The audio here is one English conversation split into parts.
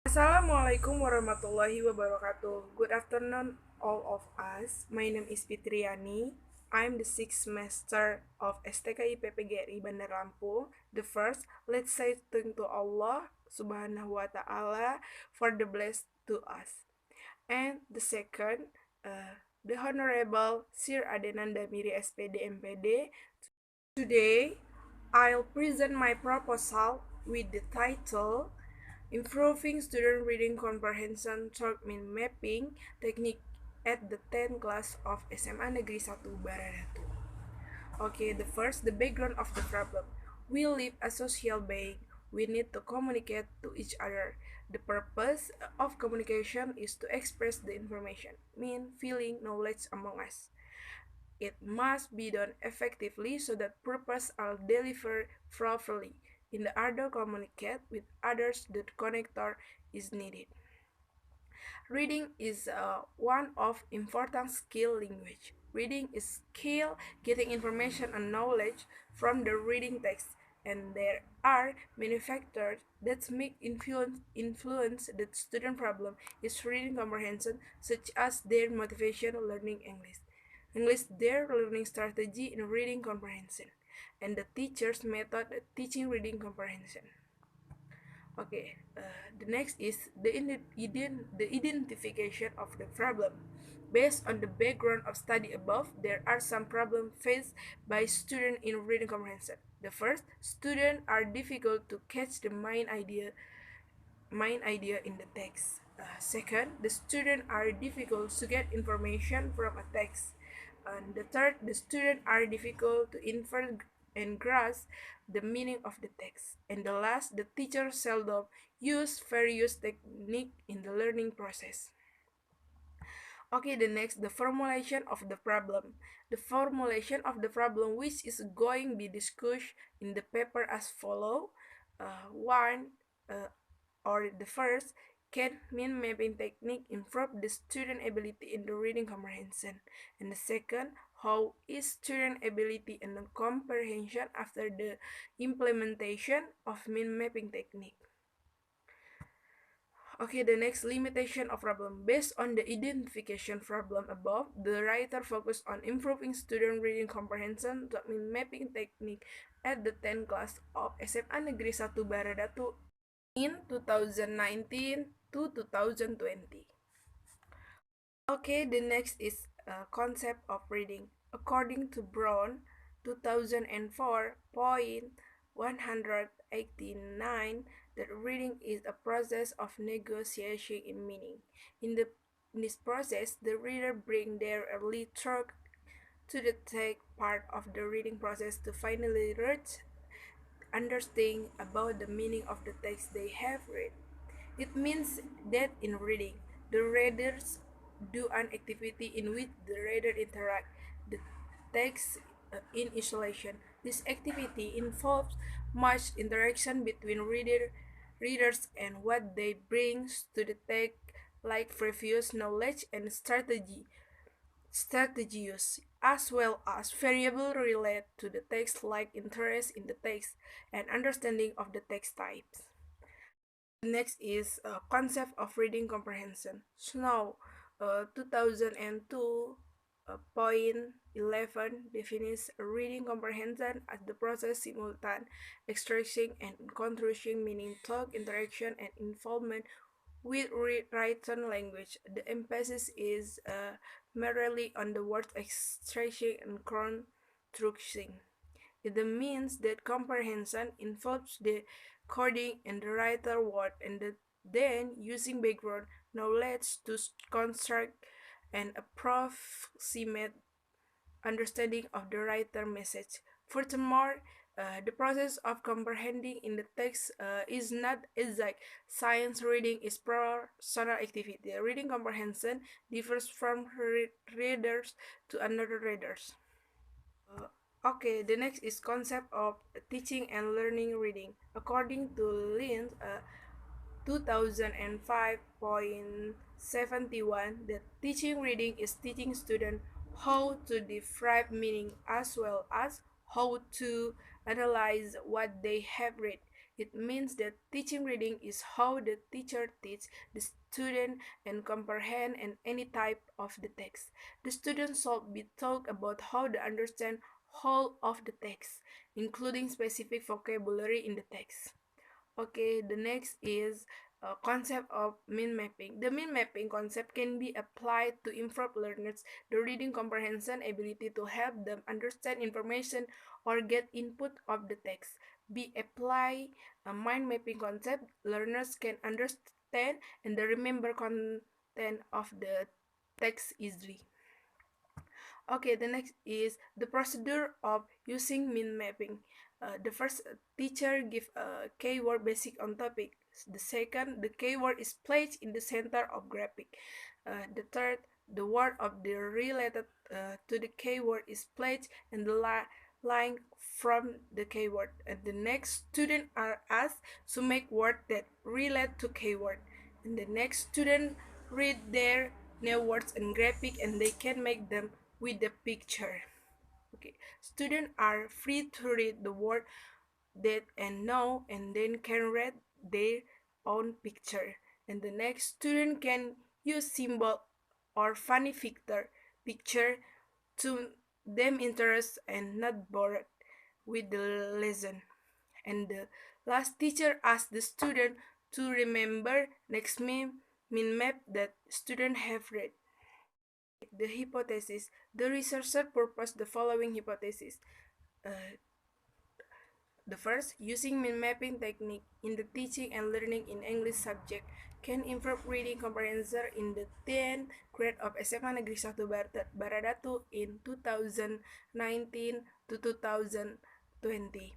Assalamualaikum warahmatullahi wabarakatuh. Good afternoon, all of us. My name is Fitri Yani. I'm the sixth semester of STKI PPGRI Bandar Lampung. The first, let's say thank to Allah Subhanahu wa Ta'ala for the bless to us. And the second, the Honorable Sir Adenanda Miri SPD MPD. Today, I'll present my proposal with the title Improving Student Reading Comprehension Through Mind Mapping Technique at the 10th class of SMA Negeri 1 Baradatu. Okay, the background of the problem. We live a social being. We need to communicate to each other. The purpose of communication is to express the information, mean, feeling, knowledge among us. It must be done effectively so that purposes are delivered properly. In the order communicate with others, the connector is needed. Reading is one of important skill language. Reading is skill getting information and knowledge from the reading text, and there are many factors that make influence the student problem is reading comprehension, such as their motivation learning English, their learning strategy in reading comprehension, and the teacher's method teaching reading comprehension. Okay, the next is the identification of the problem. Based on the background of study above, there are some problems faced by students in reading comprehension. The first, students are difficult to catch the main idea in the text. Second, the students are difficult to get information from a text. And the third, the students are difficult to infer and grasp the meaning of the text. And the last, the teacher seldom use various techniques in the learning process. Okay, the next, the formulation of the problem. The formulation of the problem which is going to be discussed in the paper as follow. One, or the first, can mind mapping technique improve the student ability in the reading comprehension? And the second, how is student ability and comprehension after the implementation of mind mapping technique? Okay, the next, limitation of problem. Based on the identification problem above, the writer focused on improving student reading comprehension to mind mapping technique at the 10th class of SMA Negeri 1 Baradatu in 2019 to 2020. Okay, the next is concept of reading. According to Brown, 2004.189, that reading is a process of negotiation in meaning. In this process, the reader bring their early thought to the take part of the reading process to finally reach understanding about the meaning of the text they have read. It means that in reading, the readers do an activity in which the reader interact the text in isolation. This activity involves much interaction between readers and what they bring to the text, like previous knowledge and strategies, as well as variables related to the text like interest in the text and understanding of the text types. Next is concept of reading comprehension. Snow, 2002 point 11 defines reading comprehension as the process simultaneous extraction and construction, meaning talk, interaction, and involvement with written language. The emphasis is merely on the word extraction and construction. It means that comprehension involves the coding and the writer word and then using background knowledge to construct an approximate understanding of the writer message. Furthermore, the process of comprehending in the text is not exact. Science reading is personal activity. Reading comprehension differs from readers to another readers. Uh, okay, the next is concept of teaching and learning reading. According to Lin, 2005.71, that teaching reading is teaching students how to describe meaning as well as how to analyze what they have read. It means that teaching reading is how the teacher teaches the student and comprehend any type of the text. The student should be taught about how to understand whole of the text, including specific vocabulary in the text. Okay, the next is concept of min mapping. The min mapping concept can be applied to improve learners' the reading comprehension ability to help them understand information or get input of the text. Be apply a mind mapping concept, learners can understand and remember content of the text easily. Okay, the next is the procedure of using min mapping. The first teacher give a keyword basic on topic. The second, the keyword is placed in the center of graphic. The third, the word of the related to the keyword is placed in the line from the keyword. And the next student are asked to make words that relate to keyword. And the next student read their new words and graphic and they can make them with the picture. Okay, students are free to read the word that and know and then can read their own picture. And the next student can use symbol or funny picture to them interest and not bored with the lesson. And the last teacher asked the student to remember next min map that student have read. The hypothesis. The researcher proposed the following hypothesis. Uh, the first, using min mapping technique in the teaching and learning in English subject can improve reading comprehension in the 10th grade of SMA Negeri 1 Baradatu in 2019 to 2020.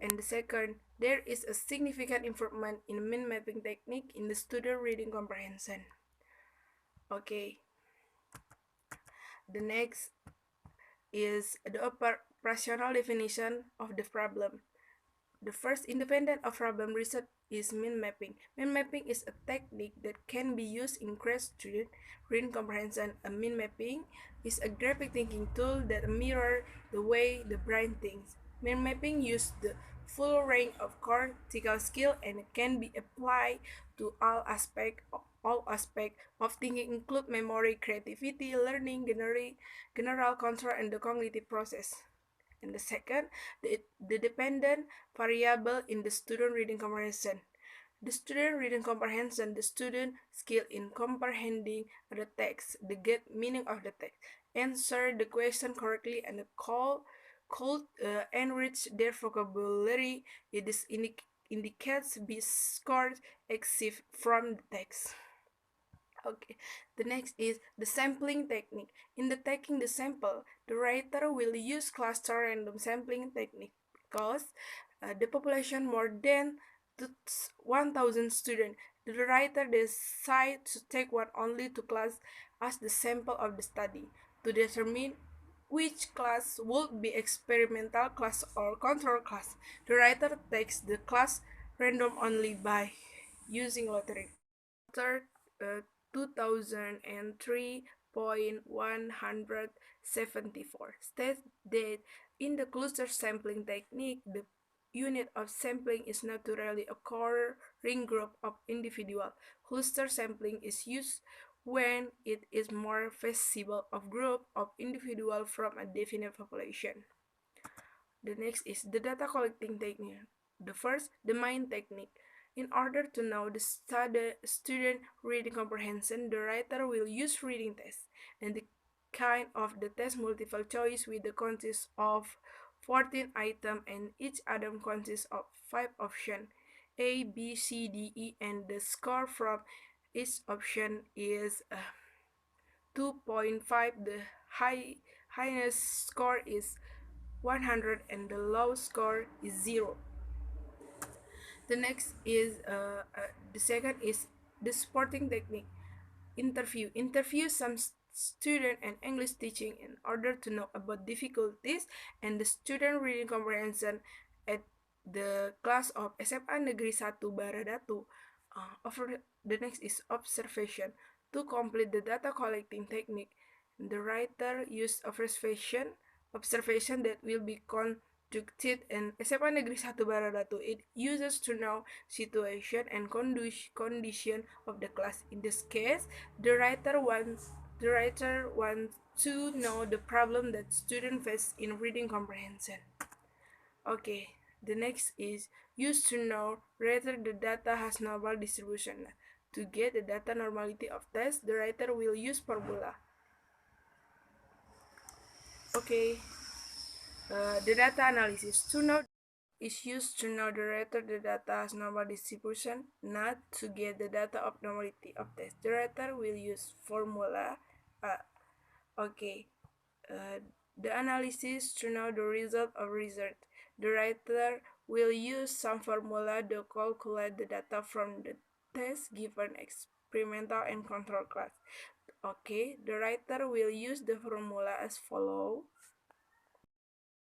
And the second, there is a significant improvement in min mapping technique in the student reading comprehension. Okay, the next is the operational definition of the problem. The first independent of problem research is min mapping. Min mapping is a technique that can be used in grade student reading comprehension. A min mapping is a graphic thinking tool that mirrors the way the brain thinks. Min mapping uses the full range of cortical skill and can be applied to all aspects of thinking include memory, creativity, learning, general control, and the cognitive process. And the second, the dependent variable in the student reading comprehension. The student reading comprehension, the student skill in comprehending the text, the get meaning of the text, answer the question correctly, and could enrich their vocabulary. It is indicates be scored exceed from the text. Okay, the next is the sampling technique. In the taking the sample, the writer will use cluster random sampling technique because the population more than 1,000 students. The writer decides to take one only to class as the sample of the study to determine which class would be experimental class or control class. The writer takes the class random only by using lottery. Third, 2003.174 states that in the cluster sampling technique, the unit of sampling is naturally occurring group of individual. Cluster sampling is used when it is more feasible of group of individual from a definite population. The next is the data collecting technique. The first, the mind technique. In order to know the student reading comprehension, the writer will use reading tests and the kind of the test multiple choice with the consists of 14 items and each item consists of 5 options A, B, C, D, E, and the score from each option is 2.5. The highest score is 100 and the low score is 0. The next is the second is the supporting technique. Interview some student and English teaching in order to know about difficulties and the student reading comprehension at the class of SMA Negeri 1 Baradatu. The next is observation. To complete the data collecting technique, the writer used observation that will be conducted in SMA Negeri 1 Baradatu. It uses to know situation and condition of the class. In this case, the writer wants to know the problem that student face in reading comprehension. Okay, the next is use to know whether the data has normal distribution. To get the data normality of test, the writer will use formula. Okay, the data analysis. To know is used to know the writer the data has normal distribution, not to get the data of normality of test. The writer will use formula. Okay, uh, the analysis to know the result of result. The writer will use some formula to calculate the data from the test given experimental and control class. Okay, the writer will use the formula as follow.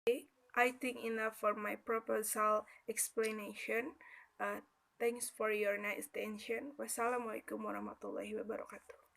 Okay, I think enough for my proposal explanation. Uh, Thanks for your nice attention. Wassalamualaikum warahmatullahi wabarakatuh.